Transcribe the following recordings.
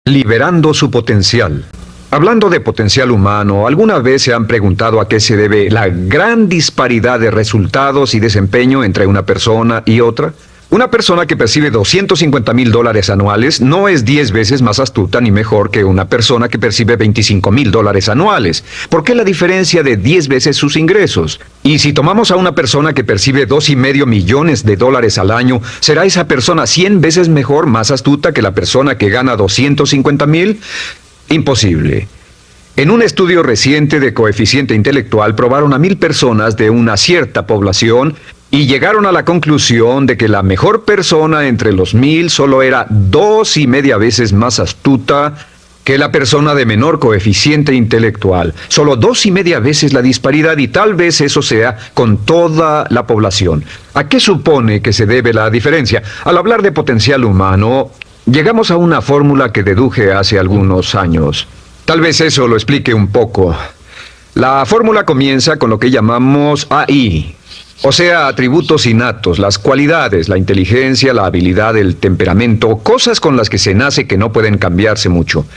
Liberando su potencial. Hablando de potencial humano, ¿alguna vez se han preguntado a qué se debe la gran disparidad de resultados y desempeño entre una persona y otra? Una persona que percibe $250,000 anuales no es 10 veces más astuta ni mejor que una persona que percibe $25,000 anuales. ¿Por qué la diferencia de 10 veces sus ingresos? Y si tomamos a una persona que percibe $2,5 millones al año, ¿será esa persona 100 veces mejor, más astuta que la persona que gana $250,000? Imposible. En un estudio reciente de coeficiente intelectual probaron a 1,000 personas de una cierta población y llegaron a la conclusión de que la mejor persona entre los 1,000 solo era 2,5 veces más astuta que la persona de menor coeficiente intelectual. Solo 2,5 veces la disparidad, y tal vez eso sea con toda la población. ¿A qué supone que se debe la diferencia? Al hablar de potencial humano, llegamos a una fórmula que deduje hace algunos años. Tal vez eso lo explique un poco. La fórmula comienza con lo que llamamos AI. O sea, atributos innatos, las cualidades, la inteligencia, la habilidad, el temperamento, cosas con las que se nace que no pueden cambiarse mucho.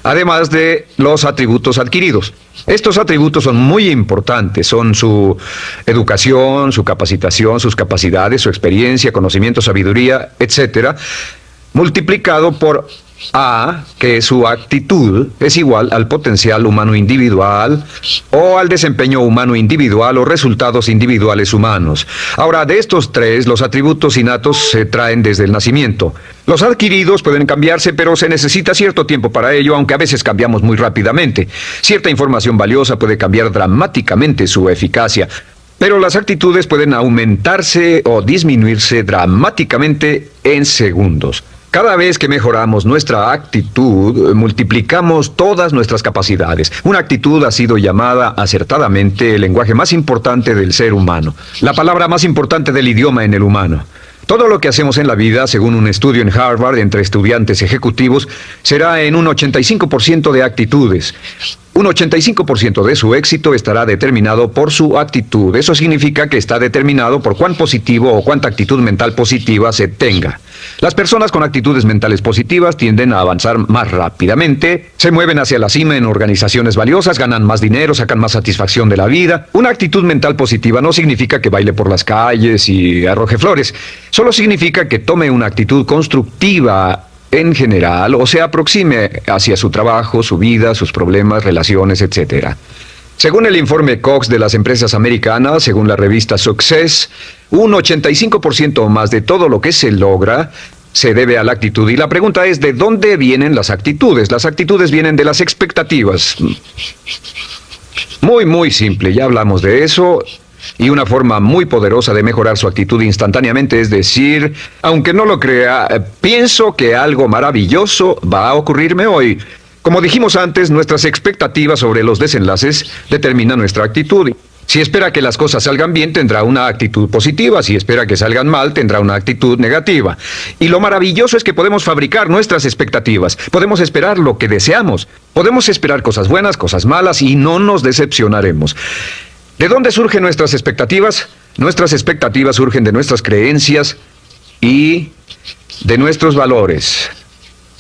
Además de los atributos adquiridos. Estos atributos son muy importantes, son su educación, su capacitación, sus capacidades, su experiencia, conocimiento, sabiduría, etc., multiplicado por A, que es su actitud, es igual al potencial humano individual o al desempeño humano individual o resultados individuales humanos. Ahora, de estos tres, los atributos innatos se traen desde el nacimiento. Los adquiridos pueden cambiarse, pero se necesita cierto tiempo para ello, aunque a veces cambiamos muy rápidamente. Cierta información valiosa puede cambiar dramáticamente su eficacia. Pero las actitudes pueden aumentarse o disminuirse dramáticamente en segundos. Cada vez que mejoramos nuestra actitud, multiplicamos todas nuestras capacidades. Una actitud ha sido llamada acertadamente el lenguaje más importante del ser humano, la palabra más importante del idioma en el humano. Todo lo que hacemos en la vida, según un estudio en Harvard entre estudiantes ejecutivos, será en un 85% de actitudes. Un 85% de su éxito estará determinado por su actitud. Eso significa que está determinado por cuán positivo o cuánta actitud mental positiva se tenga. Las personas con actitudes mentales positivas tienden a avanzar más rápidamente, se mueven hacia la cima en organizaciones valiosas, ganan más dinero, sacan más satisfacción de la vida. Una actitud mental positiva no significa que baile por las calles y arroje flores. Solo significa que tome una actitud constructiva en general, o se aproxime hacia su trabajo, su vida, sus problemas, relaciones, etc. Según el informe Cox de las empresas americanas, según la revista Success, un 85% o más de todo lo que se logra se debe a la actitud. Y la pregunta es, ¿de dónde vienen las actitudes? Las actitudes vienen de las expectativas. Muy simple, ya hablamos de eso. Y una forma muy poderosa de mejorar su actitud instantáneamente es decir, aunque no lo crea, pienso que algo maravilloso va a ocurrirme hoy. Como dijimos antes, nuestras expectativas sobre los desenlaces determinan nuestra actitud. Si espera que las cosas salgan bien, tendrá una actitud positiva. Si espera que salgan mal, tendrá una actitud negativa. Y lo maravilloso es que podemos fabricar nuestras expectativas. Podemos esperar lo que deseamos. Podemos esperar cosas buenas, cosas malas, y no nos decepcionaremos. ¿De dónde surgen nuestras expectativas? Nuestras expectativas surgen de nuestras creencias y de nuestros valores.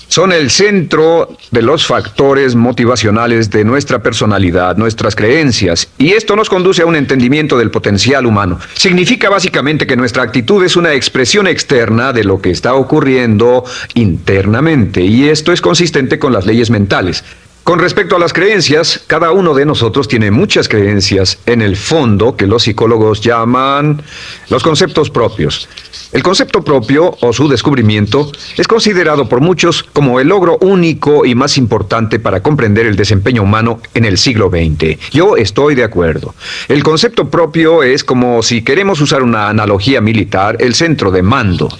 Son el centro de los factores motivacionales de nuestra personalidad, nuestras creencias. Y esto nos conduce a un entendimiento del potencial humano. Significa básicamente que nuestra actitud es una expresión externa de lo que está ocurriendo internamente. Y esto es consistente con las leyes mentales. Con respecto a las creencias, cada uno de nosotros tiene muchas creencias en el fondo que los psicólogos llaman los conceptos propios. El concepto propio, o su descubrimiento, es considerado por muchos como el logro único y más importante para comprender el desempeño humano en el siglo XX. Yo estoy de acuerdo. El concepto propio es como, si queremos usar una analogía militar, el centro de mando.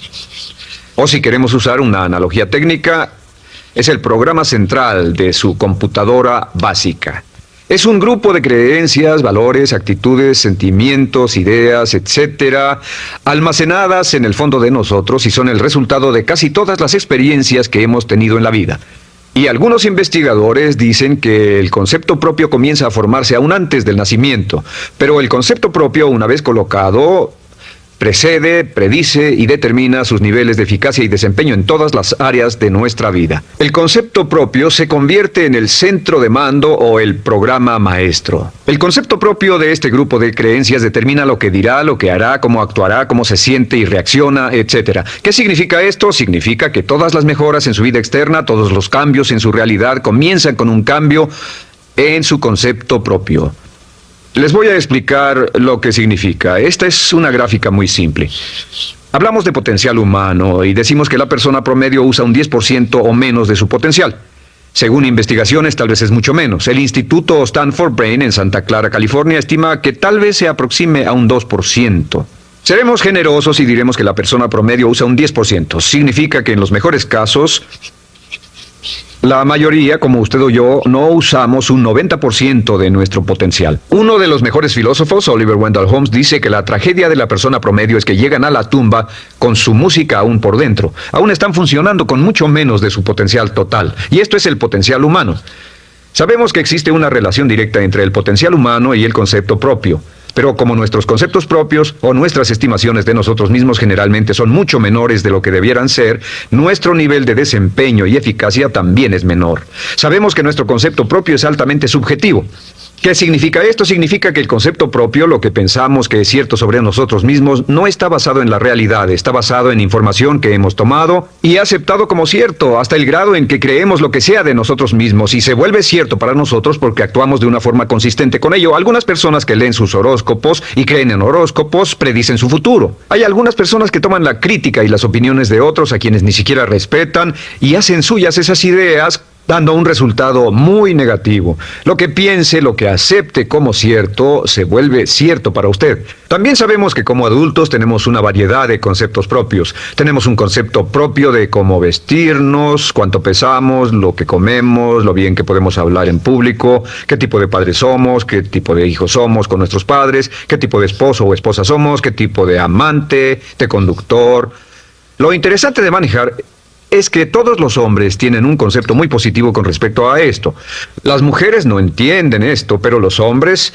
O si queremos usar una analogía técnica, es el programa central de su computadora básica. Es un grupo de creencias, valores, actitudes, sentimientos, ideas, etc., almacenadas en el fondo de nosotros y son el resultado de casi todas las experiencias que hemos tenido en la vida. Y algunos investigadores dicen que el concepto propio comienza a formarse aún antes del nacimiento, pero el concepto propio, una vez colocado, precede, predice y determina sus niveles de eficacia y desempeño en todas las áreas de nuestra vida. El concepto propio se convierte en el centro de mando o el programa maestro. El concepto propio de este grupo de creencias determina lo que dirá, lo que hará, cómo actuará, cómo se siente y reacciona, etc. ¿Qué significa esto? Significa que todas las mejoras en su vida externa, todos los cambios en su realidad comienzan con un cambio en su concepto propio. Les voy a explicar lo que significa. Esta es una gráfica muy simple. Hablamos de potencial humano y decimos que la persona promedio usa un 10% o menos de su potencial. Según investigaciones, tal vez es mucho menos. El Instituto Stanford Brain en Santa Clara, California, estima que tal vez se aproxime a un 2%. Seremos generosos y diremos que la persona promedio usa un 10%. Significa que en los mejores casos, la mayoría, como usted o yo, no usamos un 90% de nuestro potencial. Uno de los mejores filósofos, Oliver Wendell Holmes, dice que la tragedia de la persona promedio es que llegan a la tumba con su música aún por dentro. Aún están funcionando con mucho menos de su potencial total. Y esto es el potencial humano. Sabemos que existe una relación directa entre el potencial humano y el concepto propio. Pero como nuestros conceptos propios o nuestras estimaciones de nosotros mismos generalmente son mucho menores de lo que debieran ser, nuestro nivel de desempeño y eficacia también es menor. Sabemos que nuestro concepto propio es altamente subjetivo. ¿Qué significa esto? Significa que el concepto propio, lo que pensamos que es cierto sobre nosotros mismos, no está basado en la realidad, está basado en información que hemos tomado y aceptado como cierto, hasta el grado en que creemos lo que sea de nosotros mismos y se vuelve cierto para nosotros porque actuamos de una forma consistente con ello. Algunas personas que leen sus horóscopos y creen en horóscopos predicen su futuro. Hay algunas personas que toman la crítica y las opiniones de otros a quienes ni siquiera respetan y hacen suyas esas ideas, dando un resultado muy negativo. Lo que piense, lo que acepte como cierto, se vuelve cierto para usted. También sabemos que como adultos tenemos una variedad de conceptos propios. Tenemos un concepto propio de cómo vestirnos, cuánto pesamos, lo que comemos, lo bien que podemos hablar en público, qué tipo de padres somos, qué tipo de hijos somos con nuestros padres, qué tipo de esposo o esposa somos, qué tipo de amante, de conductor. Lo interesante de manejar es que todos los hombres tienen un concepto muy positivo con respecto a esto. Las mujeres no entienden esto, pero los hombres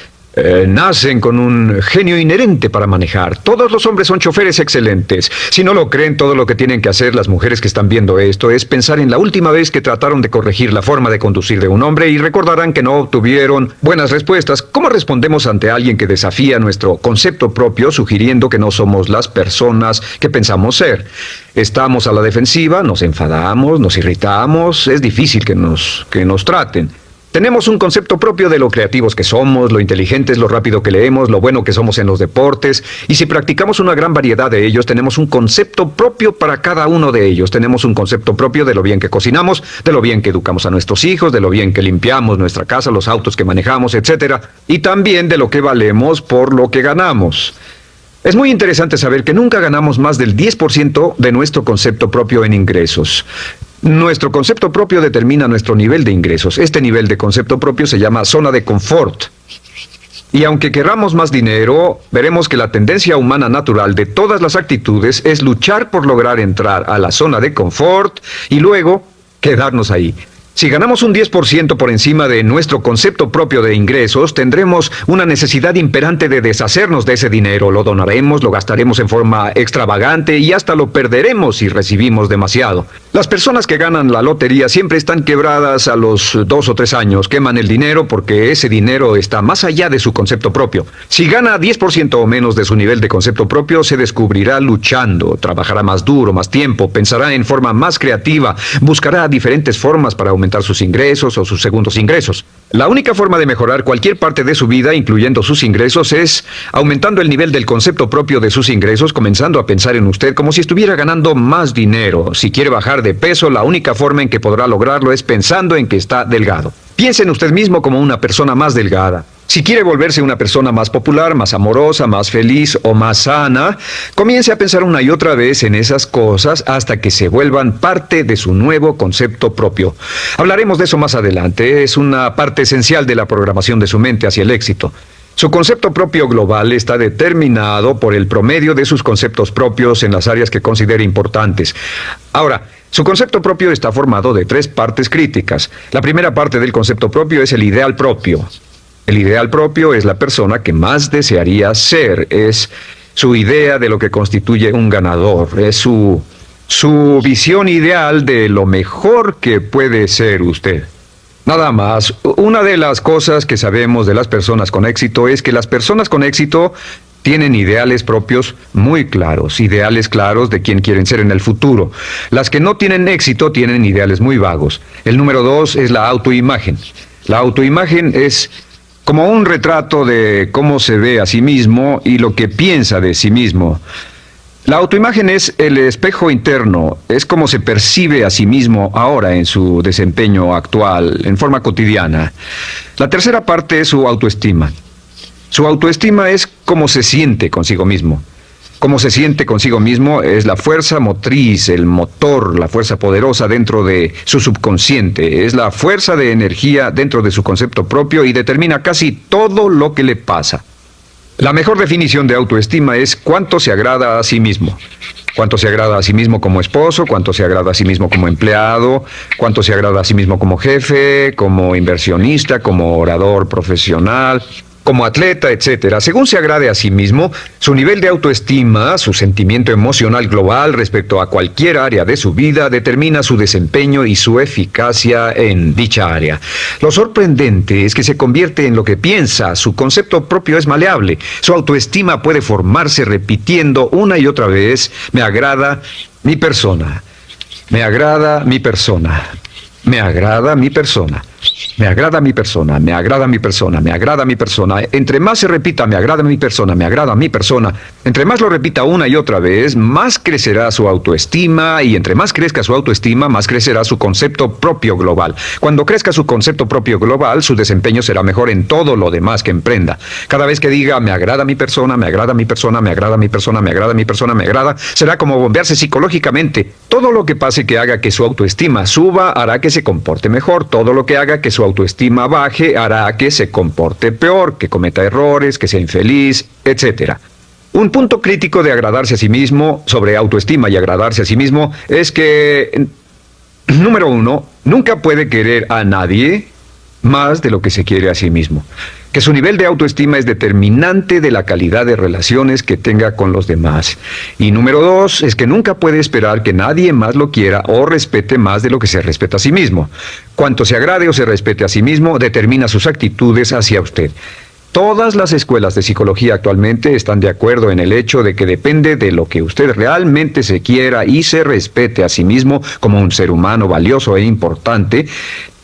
nacen con un genio inherente para manejar. Todos los hombres son choferes excelentes. Si no lo creen, todo lo que tienen que hacer las mujeres que están viendo esto es pensar en la última vez que trataron de corregir la forma de conducir de un hombre y recordarán que no obtuvieron buenas respuestas. ¿Cómo respondemos ante alguien que desafía nuestro concepto propio, sugiriendo que no somos las personas que pensamos ser? Estamos a la defensiva, nos enfadamos, nos irritamos, es difícil que nos traten. Tenemos un concepto propio de lo creativos que somos, lo inteligentes, lo rápido que leemos, lo bueno que somos en los deportes, y si practicamos una gran variedad de ellos, tenemos un concepto propio para cada uno de ellos. Tenemos un concepto propio de lo bien que cocinamos, de lo bien que educamos a nuestros hijos, de lo bien que limpiamos nuestra casa, los autos que manejamos, etc. Y también de lo que valemos por lo que ganamos. Es muy interesante saber que nunca ganamos más del 10% de nuestro concepto propio en ingresos. Nuestro concepto propio determina nuestro nivel de ingresos. Este nivel de concepto propio se llama zona de confort. Y aunque querramos más dinero, veremos que la tendencia humana natural de todas las actitudes es luchar por lograr entrar a la zona de confort y luego quedarnos ahí. Si ganamos un 10% por encima de nuestro concepto propio de ingresos, tendremos una necesidad imperante de deshacernos de ese dinero. Lo donaremos, lo gastaremos en forma extravagante y hasta lo perderemos si recibimos demasiado. Las personas que ganan la lotería siempre están quebradas a los 2 o 3 años. Queman el dinero porque ese dinero está más allá de su concepto propio. Si gana 10% o menos de su nivel de concepto propio, se descubrirá luchando, trabajará más duro, más tiempo, pensará en forma más creativa, buscará diferentes formas para aumentar sus ingresos o sus segundos ingresos. La única forma de mejorar cualquier parte de su vida, incluyendo sus ingresos, es aumentando el nivel del concepto propio de sus ingresos, comenzando a pensar en usted como si estuviera ganando más dinero. Si quiere bajar de peso, la única forma en que podrá lograrlo es pensando en que está delgado. Piense en usted mismo como una persona más delgada. Si quiere volverse una persona más popular, más amorosa, más feliz o más sana, comience a pensar una y otra vez en esas cosas hasta que se vuelvan parte de su nuevo concepto propio. Hablaremos de eso más adelante. Es una parte esencial de la programación de su mente hacia el éxito. Su concepto propio global está determinado por el promedio de sus conceptos propios en las áreas que considere importantes. Ahora, su concepto propio está formado de 3 partes críticas. La primera parte del concepto propio es el ideal propio. El ideal propio es la persona que más desearía ser, es su idea de lo que constituye un ganador, es su visión ideal de lo mejor que puede ser usted. Nada más, una de las cosas que sabemos de las personas con éxito es que las personas con éxito tienen ideales propios muy claros, ideales claros de quién quieren ser en el futuro. Las que no tienen éxito tienen ideales muy vagos. El número 2 es la autoimagen. La autoimagen es como un retrato de cómo se ve a sí mismo y lo que piensa de sí mismo. La autoimagen es el espejo interno, es como se percibe a sí mismo ahora en su desempeño actual, en forma cotidiana. La tercera parte es su autoestima. Su autoestima es cómo se siente consigo mismo. Cómo se siente consigo mismo es la fuerza motriz, el motor, la fuerza poderosa dentro de su subconsciente. Es la fuerza de energía dentro de su concepto propio y determina casi todo lo que le pasa. La mejor definición de autoestima es cuánto se agrada a sí mismo. Cuánto se agrada a sí mismo como esposo, cuánto se agrada a sí mismo como empleado, cuánto se agrada a sí mismo como jefe, como inversionista, como orador profesional, como atleta, etcétera. Según se agrade a sí mismo, su nivel de autoestima, su sentimiento emocional global respecto a cualquier área de su vida, determina su desempeño y su eficacia en dicha área. Lo sorprendente es que se convierte en lo que piensa, su concepto propio es maleable, su autoestima puede formarse repitiendo una y otra vez: me agrada mi persona, me agrada mi persona, me agrada mi persona. Me agrada mi persona, me agrada mi persona, me agrada mi persona. Entre más se repita, me agrada mi persona, me agrada mi persona, entre más lo repita una y otra vez, más crecerá su autoestima, y entre más crezca su autoestima, más crecerá su concepto propio global. Cuando crezca su concepto propio global, su desempeño será mejor en todo lo demás que emprenda. Cada vez que diga, me agrada mi persona, me agrada mi persona, me agrada mi persona, me agrada mi persona, me agrada, será como bombearse psicológicamente. Todo lo que pase que haga que su autoestima suba, hará que se comporte mejor. Todo lo que haga que su autoestima baje, hará que se comporte peor, que cometa errores, que sea infeliz, etc. Un punto crítico de agradarse a sí mismo, sobre autoestima y agradarse a sí mismo, es que, número 1, nunca puede querer a nadie más de lo que se quiere a sí mismo. Que su nivel de autoestima es determinante de la calidad de relaciones que tenga con los demás. Y número 2, es que nunca puede esperar que nadie más lo quiera o respete más de lo que se respeta a sí mismo. Cuanto se agrade o se respete a sí mismo, determina sus actitudes hacia usted. Todas las escuelas de psicología actualmente están de acuerdo en el hecho de que depende de lo que usted realmente se quiera y se respete a sí mismo como un ser humano valioso e importante,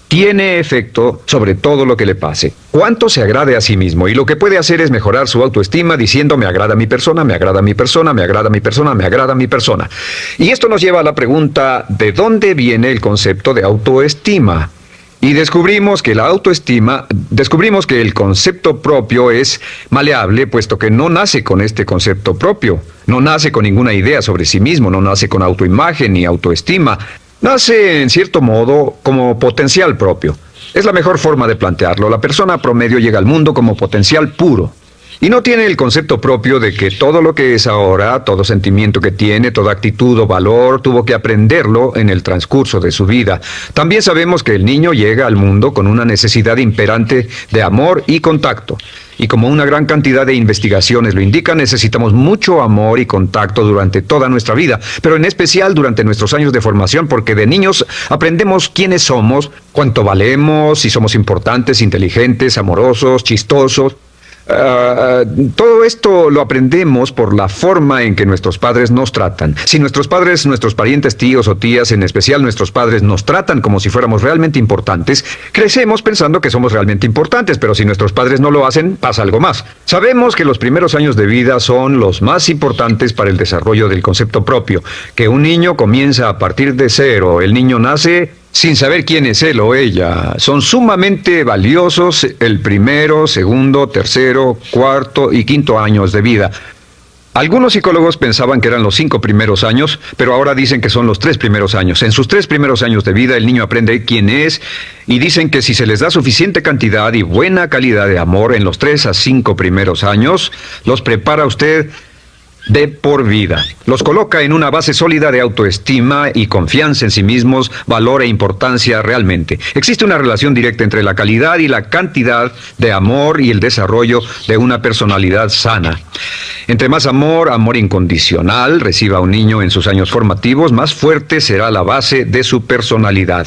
tiene efecto sobre todo lo que le pase. Cuánto se agrade a sí mismo, y lo que puede hacer es mejorar su autoestima diciendo: me agrada mi persona, me agrada mi persona, me agrada mi persona, me agrada mi persona. Y esto nos lleva a la pregunta: ¿de dónde viene el concepto de autoestima? Y descubrimos que el concepto propio es maleable, puesto que no nace con este concepto propio, no nace con ninguna idea sobre sí mismo, no nace con autoimagen ni autoestima. Nace, en cierto modo, como potencial propio. Es la mejor forma de plantearlo. La persona promedio llega al mundo como potencial puro. Y no tiene el concepto propio de que todo lo que es ahora, todo sentimiento que tiene, toda actitud o valor, tuvo que aprenderlo en el transcurso de su vida. También sabemos que el niño llega al mundo con una necesidad imperante de amor y contacto. Y como una gran cantidad de investigaciones lo indican, necesitamos mucho amor y contacto durante toda nuestra vida, pero en especial durante nuestros años de formación, porque de niños aprendemos quiénes somos, cuánto valemos, si somos importantes, inteligentes, amorosos, chistosos. Todo esto lo aprendemos por la forma en que nuestros padres nos tratan. Si nuestros padres, nuestros parientes, tíos o tías, en especial nuestros padres, nos tratan como si fuéramos realmente importantes, crecemos pensando que somos realmente importantes, pero si nuestros padres no lo hacen, pasa algo más. Sabemos que los primeros años de vida son los más importantes para el desarrollo del concepto propio, que un niño comienza a partir de cero. El niño nace sin saber quién es él o ella. Son sumamente valiosos el primero, segundo, tercero, cuarto y quinto años de vida. Algunos psicólogos pensaban que eran los 5 primeros años, pero ahora dicen que son los 3 primeros años. En sus 3 primeros años de vida, el niño aprende quién es, y dicen que si se les da suficiente cantidad y buena calidad de amor en los 3 a 5 primeros años, los prepara usted de por vida. Los coloca en una base sólida de autoestima y confianza en sí mismos, valor e importancia realmente. Existe una relación directa entre la calidad y la cantidad de amor y el desarrollo de una personalidad sana. Entre más amor, amor incondicional, reciba un niño en sus años formativos, más fuerte será la base de su personalidad.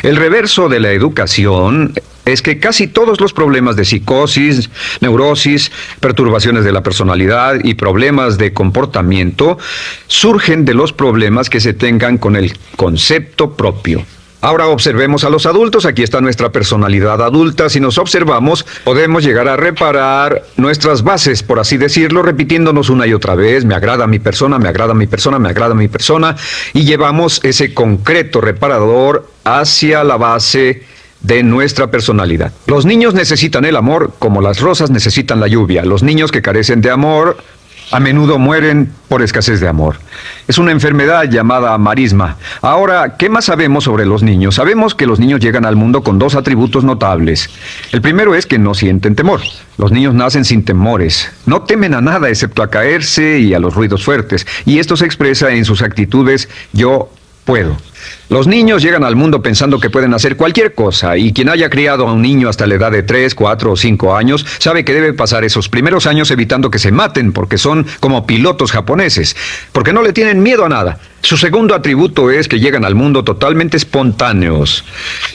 El reverso de la educación es que casi todos los problemas de psicosis, neurosis, perturbaciones de la personalidad y problemas de comportamiento surgen de los problemas que se tengan con el concepto propio. Ahora observemos a los adultos. Aquí está nuestra personalidad adulta. Si nos observamos, podemos llegar a reparar nuestras bases, por así decirlo, repitiéndonos una y otra vez: me agrada mi persona, me agrada mi persona, me agrada mi persona, y llevamos ese concreto reparador hacia la base de nuestra personalidad. Los niños necesitan el amor como las rosas necesitan la lluvia. Los niños que carecen de amor a menudo mueren por escasez de amor. Es una enfermedad llamada marisma. Ahora, ¿qué más sabemos sobre los niños? Sabemos que los niños llegan al mundo con dos atributos notables. El primero es que no sienten temor. Los niños nacen sin temores. No temen a nada excepto a caerse y a los ruidos fuertes. Y esto se expresa en sus actitudes: yo puedo. Los niños llegan al mundo pensando que pueden hacer cualquier cosa, y quien haya criado a un niño hasta la edad de 3, 4 o 5 años sabe que debe pasar esos primeros años evitando que se maten, porque son como pilotos japoneses, porque no le tienen miedo a nada. Su segundo atributo es que llegan al mundo totalmente espontáneos.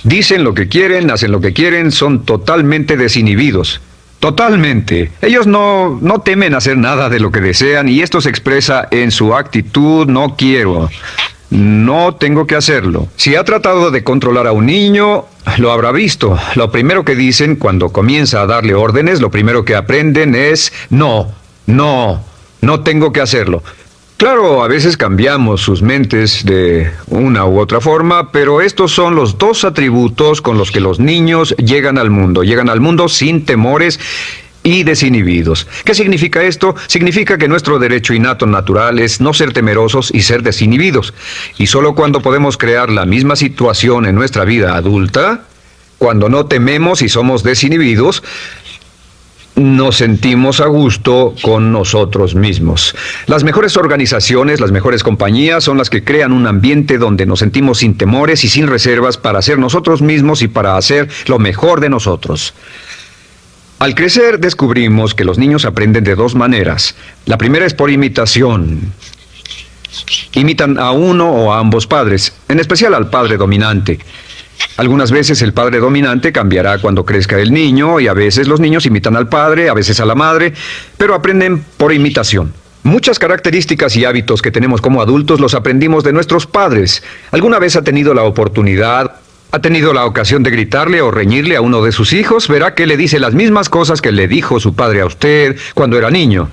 Dicen lo que quieren, hacen lo que quieren, son totalmente desinhibidos. Totalmente. Ellos no temen hacer nada de lo que desean, y esto se expresa en su actitud: no quiero. No tengo que hacerlo. Si ha tratado de controlar a un niño, lo habrá visto. Lo primero que dicen cuando comienza a darle órdenes, lo primero que aprenden es: no tengo que hacerlo. Claro, a veces cambiamos sus mentes de una u otra forma, pero estos son los dos atributos con los que los niños llegan al mundo. Llegan al mundo sin temores y desinhibidos. ¿Qué significa esto? Significa que nuestro derecho innato natural es no ser temerosos y ser desinhibidos. Y solo cuando podemos crear la misma situación en nuestra vida adulta, cuando no tememos y somos desinhibidos, nos sentimos a gusto con nosotros mismos. Las mejores organizaciones, las mejores compañías son las que crean un ambiente donde nos sentimos sin temores y sin reservas para ser nosotros mismos y para hacer lo mejor de nosotros. Al crecer descubrimos que los niños aprenden de dos maneras. La primera es por imitación. Imitan a uno o a ambos padres, en especial al padre dominante. Algunas veces el padre dominante cambiará cuando crezca el niño, y a veces los niños imitan al padre, a veces a la madre, pero aprenden por imitación. Muchas características y hábitos que tenemos como adultos los aprendimos de nuestros padres. ¿Alguna vez ha tenido la ocasión de gritarle o reñirle a uno de sus hijos? Verá que le dice las mismas cosas que le dijo su padre a usted cuando era niño.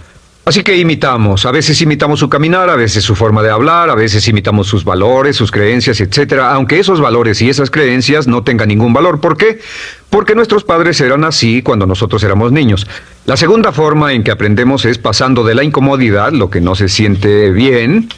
Así que imitamos. A veces imitamos su caminar, a veces su forma de hablar, a veces imitamos sus valores, sus creencias, etc. Aunque esos valores y esas creencias no tengan ningún valor. ¿Por qué? Porque nuestros padres eran así cuando nosotros éramos niños. La segunda forma en que aprendemos es pasando de la incomodidad, lo que no se siente bien,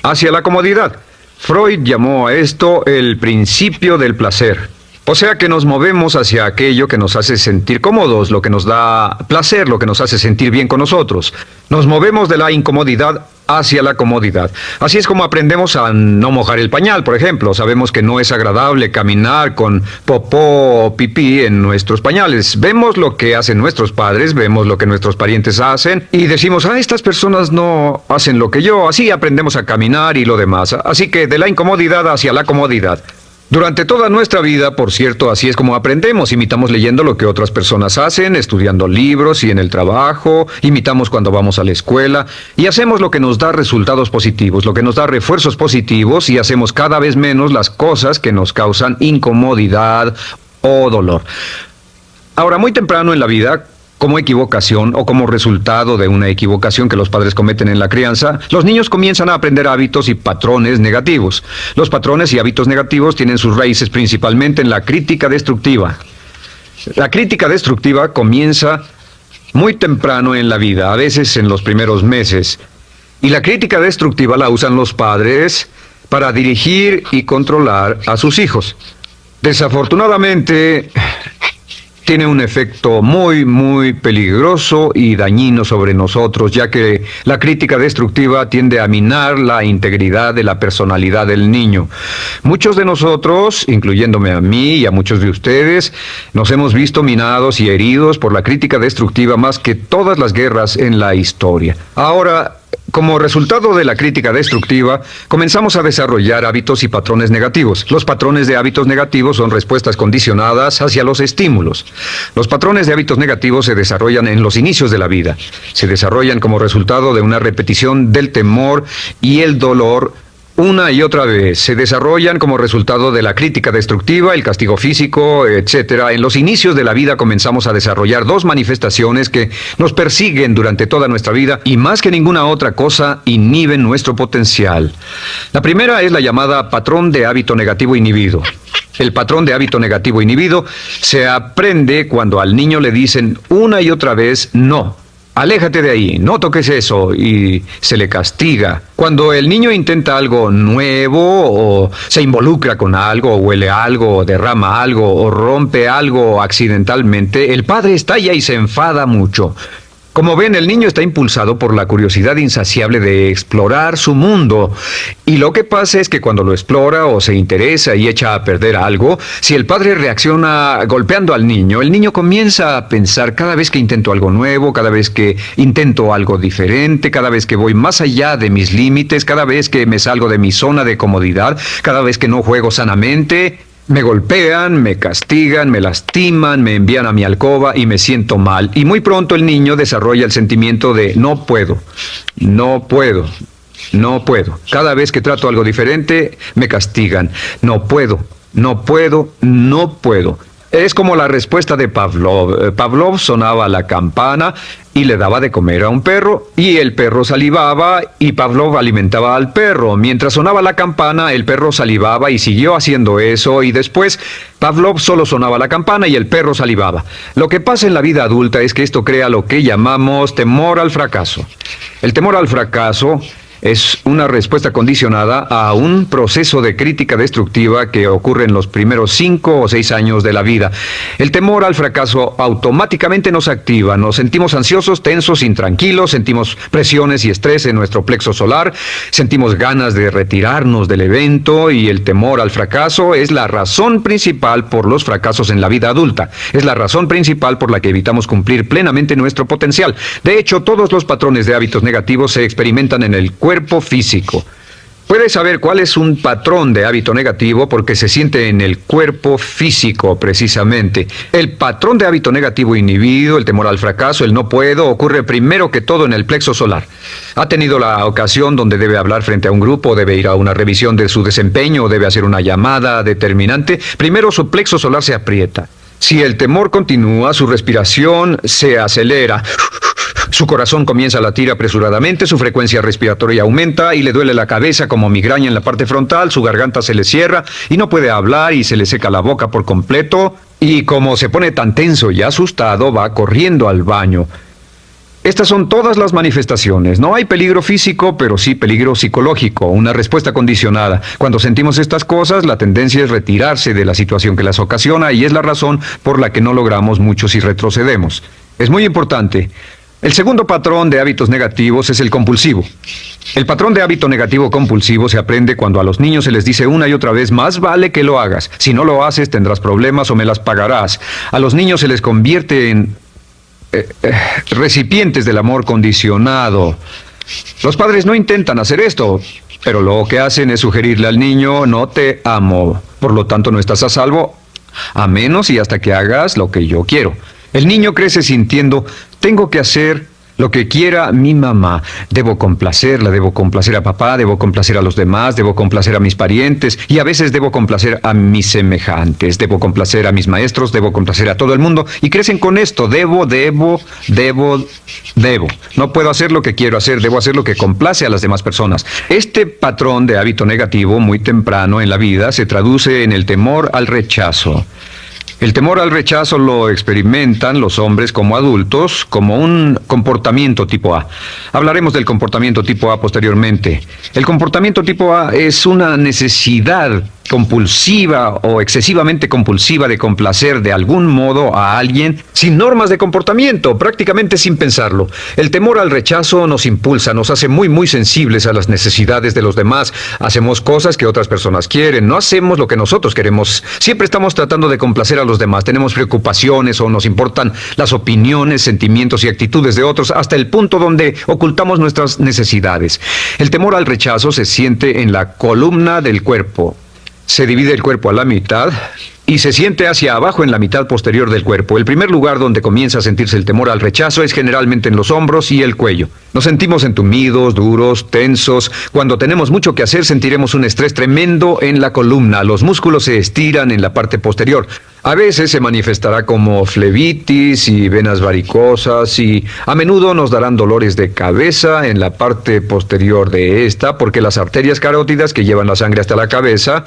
hacia la comodidad. Freud llamó a esto el principio del placer. O sea que nos movemos hacia aquello que nos hace sentir cómodos, lo que nos da placer, lo que nos hace sentir bien con nosotros. Nos movemos de la incomodidad hacia la comodidad. Así es como aprendemos a no mojar el pañal, por ejemplo. Sabemos que no es agradable caminar con popó o pipí en nuestros pañales. Vemos lo que hacen nuestros padres, vemos lo que nuestros parientes hacen y decimos: estas personas no hacen lo que yo. Así aprendemos a caminar y lo demás. Así que de la incomodidad hacia la comodidad. Durante toda nuestra vida, por cierto, así es como aprendemos. Imitamos leyendo lo que otras personas hacen, estudiando libros y en el trabajo, imitamos cuando vamos a la escuela, y hacemos lo que nos da resultados positivos, lo que nos da refuerzos positivos, y hacemos cada vez menos las cosas que nos causan incomodidad o dolor. Ahora, muy temprano en la vida, como equivocación o como resultado de una equivocación que los padres cometen en la crianza, los niños comienzan a aprender hábitos y patrones negativos. Los patrones y hábitos negativos tienen sus raíces principalmente en la crítica destructiva. La crítica destructiva comienza muy temprano en la vida, a veces en los primeros meses. Y la crítica destructiva la usan los padres para dirigir y controlar a sus hijos. Desafortunadamente, tiene un efecto muy peligroso y dañino sobre nosotros, ya que la crítica destructiva tiende a minar la integridad de la personalidad del niño. Muchos de nosotros, incluyéndome a mí y a muchos de ustedes, nos hemos visto minados y heridos por la crítica destructiva más que todas las guerras en la historia. Ahora, como resultado de la crítica destructiva, comenzamos a desarrollar hábitos y patrones negativos. Los patrones de hábitos negativos son respuestas condicionadas hacia los estímulos. Los patrones de hábitos negativos se desarrollan en los inicios de la vida. Se desarrollan como resultado de una repetición del temor y el dolor una y otra vez. Se desarrollan como resultado de la crítica destructiva, el castigo físico, etc. En los inicios de la vida comenzamos a desarrollar dos manifestaciones que nos persiguen durante toda nuestra vida y más que ninguna otra cosa inhiben nuestro potencial. La primera es la llamada patrón de hábito negativo inhibido. El patrón de hábito negativo inhibido se aprende cuando al niño le dicen una y otra vez no. Aléjate de ahí, no toques eso, y se le castiga. Cuando el niño intenta algo nuevo, o se involucra con algo, o huele algo, o derrama algo, o rompe algo accidentalmente, el padre estalla y se enfada mucho. Como ven, el niño está impulsado por la curiosidad insaciable de explorar su mundo. Y lo que pasa es que cuando lo explora o se interesa y echa a perder algo, si el padre reacciona golpeando al niño, el niño comienza a pensar cada vez que intento algo nuevo, cada vez que intento algo diferente, cada vez que voy más allá de mis límites, cada vez que me salgo de mi zona de comodidad, cada vez que no juego sanamente, me golpean, me castigan, me lastiman, me envían a mi alcoba y me siento mal. Y muy pronto el niño desarrolla el sentimiento de no puedo, no puedo, no puedo. Cada vez que trato algo diferente, me castigan. No puedo, no puedo, no puedo. Es como la respuesta de Pavlov. Pavlov sonaba la campana y le daba de comer a un perro, y el perro salivaba y Pavlov alimentaba al perro. Mientras sonaba la campana, el perro salivaba y siguió haciendo eso, y después Pavlov solo sonaba la campana y el perro salivaba. Lo que pasa en la vida adulta es que esto crea lo que llamamos temor al fracaso. El temor al fracaso es una respuesta condicionada a un proceso de crítica destructiva que ocurre en los primeros 5 o 6 años de la vida. El temor al fracaso automáticamente nos activa, nos sentimos ansiosos, tensos, intranquilos, sentimos presiones y estrés en nuestro plexo solar, sentimos ganas de retirarnos del evento, y el temor al fracaso es la razón principal por los fracasos en la vida adulta. Es la razón principal por la que evitamos cumplir plenamente nuestro potencial. De hecho, todos los patrones de hábitos negativos se experimentan en el cuerpo físico. Puedes saber cuál es un patrón de hábito negativo porque se siente en el cuerpo físico, precisamente. El patrón de hábito negativo inhibido, el temor al fracaso, el no puedo, ocurre primero que todo en el plexo solar. ¿Ha tenido la ocasión donde debe hablar frente a un grupo, debe ir a una revisión de su desempeño, o debe hacer una llamada determinante? Primero su plexo solar se aprieta. Si el temor continúa, su respiración se acelera. Su corazón comienza a latir apresuradamente, su frecuencia respiratoria aumenta y le duele la cabeza como migraña en la parte frontal, su garganta se le cierra y no puede hablar y se le seca la boca por completo, y como se pone tan tenso y asustado, va corriendo al baño. Estas son todas las manifestaciones. No hay peligro físico, pero sí peligro psicológico, una respuesta condicionada. Cuando sentimos estas cosas, la tendencia es retirarse de la situación que las ocasiona, y es la razón por la que no logramos mucho si retrocedemos. Es muy importante. El segundo patrón de hábitos negativos es el compulsivo. El patrón de hábito negativo compulsivo se aprende cuando a los niños se les dice una y otra vez: más vale que lo hagas. Si no lo haces, tendrás problemas o me las pagarás. A los niños se les convierte en recipientes del amor condicionado. Los padres no intentan hacer esto, pero lo que hacen es sugerirle al niño: no te amo, por lo tanto no estás a salvo, a menos y hasta que hagas lo que yo quiero. El niño crece sintiendo: tengo que hacer lo que quiera mi mamá. Debo complacerla, debo complacer a papá, debo complacer a los demás, debo complacer a mis parientes, y a veces debo complacer a mis semejantes, debo complacer a mis maestros, debo complacer a todo el mundo, y crecen con esto: debo. No puedo hacer lo que quiero hacer, debo hacer lo que complace a las demás personas. Este patrón de hábito negativo muy temprano en la vida se traduce en el temor al rechazo. El temor al rechazo lo experimentan los hombres como adultos como un comportamiento tipo A. Hablaremos del comportamiento tipo A posteriormente. El comportamiento tipo A es una necesidad compulsiva o excesivamente compulsiva de complacer de algún modo a alguien sin normas de comportamiento, prácticamente sin pensarlo. El temor al rechazo nos impulsa, nos hace muy sensibles a las necesidades de los demás. Hacemos cosas que otras personas quieren, no hacemos lo que nosotros queremos. Siempre estamos tratando de complacer a los demás. Tenemos preocupaciones o nos importan las opiniones, sentimientos y actitudes de otros hasta el punto donde ocultamos nuestras necesidades. El temor al rechazo se siente en la columna del cuerpo. Se divide el cuerpo a la mitad y se siente hacia abajo en la mitad posterior del cuerpo. El primer lugar donde comienza a sentirse el temor al rechazo es generalmente en los hombros y el cuello. Nos sentimos entumidos, duros, tensos. Cuando tenemos mucho que hacer, sentiremos un estrés tremendo en la columna. Los músculos se estiran en la parte posterior. A veces se manifestará como flebitis y venas varicosas y a menudo nos darán dolores de cabeza en la parte posterior de esta porque las arterias carótidas que llevan la sangre hasta la cabeza,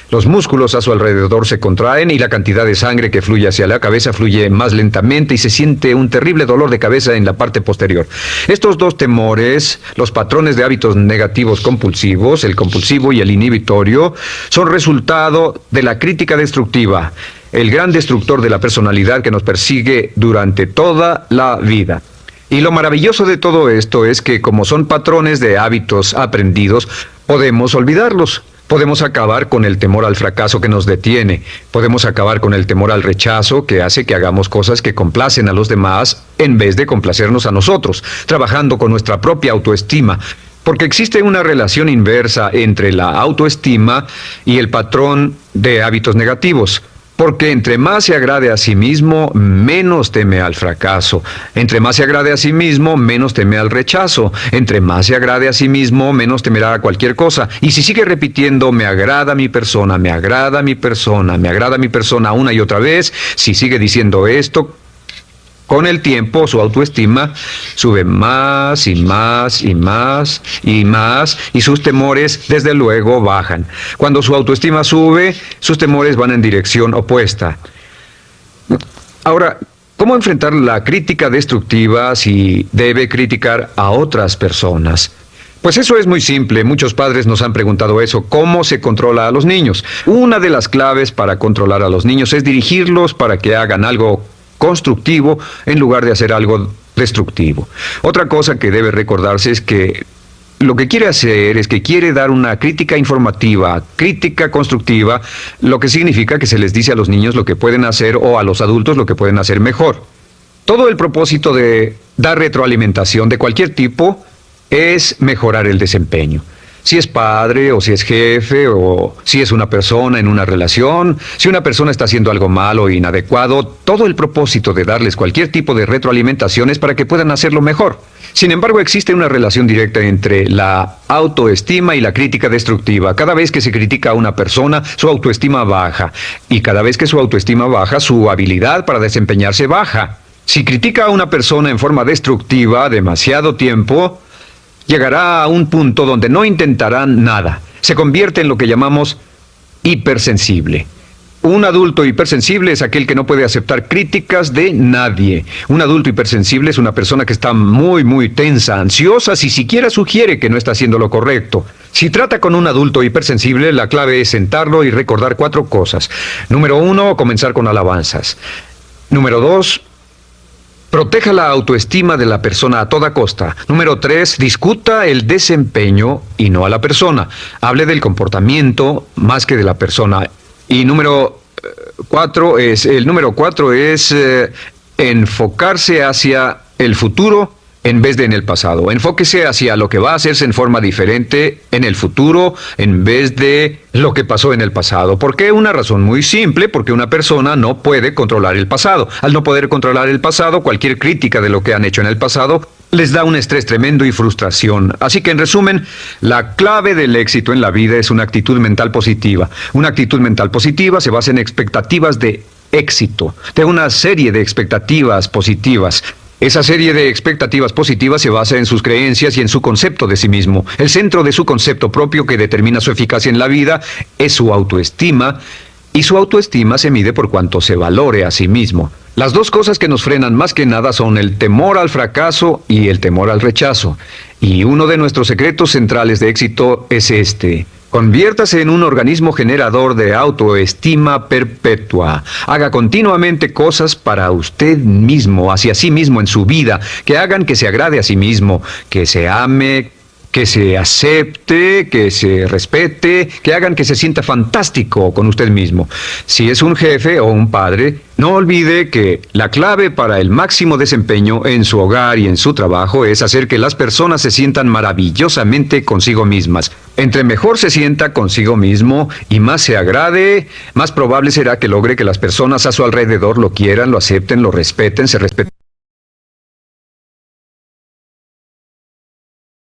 los músculos a su alrededor se contraen y la cantidad de sangre que fluye hacia la cabeza fluye más lentamente y se siente un terrible dolor de cabeza en la parte posterior. Estos dos temores, los patrones de hábitos negativos compulsivos, el compulsivo y el inhibitorio, son resultado de la crítica destructiva, el gran destructor de la personalidad que nos persigue durante toda la vida. Y lo maravilloso de todo esto es que como son patrones de hábitos aprendidos, podemos olvidarlos. Podemos acabar con el temor al fracaso que nos detiene. Podemos acabar con el temor al rechazo que hace que hagamos cosas que complacen a los demás en vez de complacernos a nosotros, trabajando con nuestra propia autoestima. Porque existe una relación inversa entre la autoestima y el patrón de hábitos negativos. Porque entre más se agrade a sí mismo, menos teme al fracaso. Entre más se agrade a sí mismo, menos teme al rechazo. Entre más se agrade a sí mismo, menos temerá a cualquier cosa. Y si sigue repitiendo, me agrada mi persona, me agrada mi persona, me agrada mi persona una y otra vez, si sigue diciendo esto, con el tiempo su autoestima sube más y más y más y más y sus temores desde luego bajan. Cuando su autoestima sube, sus temores van en dirección opuesta. Ahora, ¿cómo enfrentar la crítica destructiva si debe criticar a otras personas? Pues eso es muy simple. Muchos padres nos han preguntado eso. ¿Cómo se controla a los niños? Una de las claves para controlar a los niños es dirigirlos para que hagan algo constructivo en lugar de hacer algo destructivo. Otra cosa que debe recordarse es que lo que quiere hacer es que quiere dar una crítica informativa, crítica constructiva, lo que significa que se les dice a los niños lo que pueden hacer o a los adultos lo que pueden hacer mejor. Todo el propósito de dar retroalimentación de cualquier tipo es mejorar el desempeño. Si es padre, o si es jefe, o si es una persona en una relación, si una persona está haciendo algo malo o inadecuado, todo el propósito de darles cualquier tipo de retroalimentación es para que puedan hacerlo mejor. Sin embargo, existe una relación directa entre la autoestima y la crítica destructiva. Cada vez que se critica a una persona, su autoestima baja. Y cada vez que su autoestima baja, su habilidad para desempeñarse baja. Si critica a una persona en forma destructiva demasiado tiempo, llegará a un punto donde no intentarán nada. Se convierte en lo que llamamos hipersensible. Un adulto hipersensible es aquel que no puede aceptar críticas de nadie. Un adulto hipersensible es una persona que está muy tensa, ansiosa, si siquiera sugiere que no está haciendo lo correcto. Si trata con un adulto hipersensible, la clave es sentarlo y recordar 4 cosas. Número 1, comenzar con alabanzas. Número 2, proteja la autoestima de la persona a toda costa. Número 3, discuta el desempeño y no a la persona. Hable del comportamiento más que de la persona. Y número 4 es enfocarse hacia el futuro en vez de en el pasado. Enfóquese hacia lo que va a hacerse en forma diferente en el futuro en vez de lo que pasó en el pasado. ¿Por qué? Una razón muy simple, porque una persona no puede controlar el pasado. Al no poder controlar el pasado, cualquier crítica de lo que han hecho en el pasado les da un estrés tremendo y frustración. Así que en resumen, la clave del éxito en la vida es una actitud mental positiva. Una actitud mental positiva se basa en expectativas de éxito, de una serie de expectativas positivas. Esa serie de expectativas positivas se basa en sus creencias y en su concepto de sí mismo. El centro de su concepto propio que determina su eficacia en la vida es su autoestima, y su autoestima se mide por cuanto se valore a sí mismo. Las dos cosas que nos frenan más que nada son el temor al fracaso y el temor al rechazo. Y uno de nuestros secretos centrales de éxito es este: Conviértase en un organismo generador de autoestima perpetua. Haga continuamente cosas para usted mismo, hacia sí mismo en su vida, que hagan que se agrade a sí mismo, que se ame, que se acepte, que se respete, que hagan que se sienta fantástico con usted mismo. Si es un jefe o un padre, no olvide que la clave para el máximo desempeño en su hogar y en su trabajo es hacer que las personas se sientan maravillosamente consigo mismas. Entre mejor se sienta consigo mismo y más se agrade, más probable será que logre que las personas a su alrededor lo quieran, lo acepten, lo respeten, se respeten.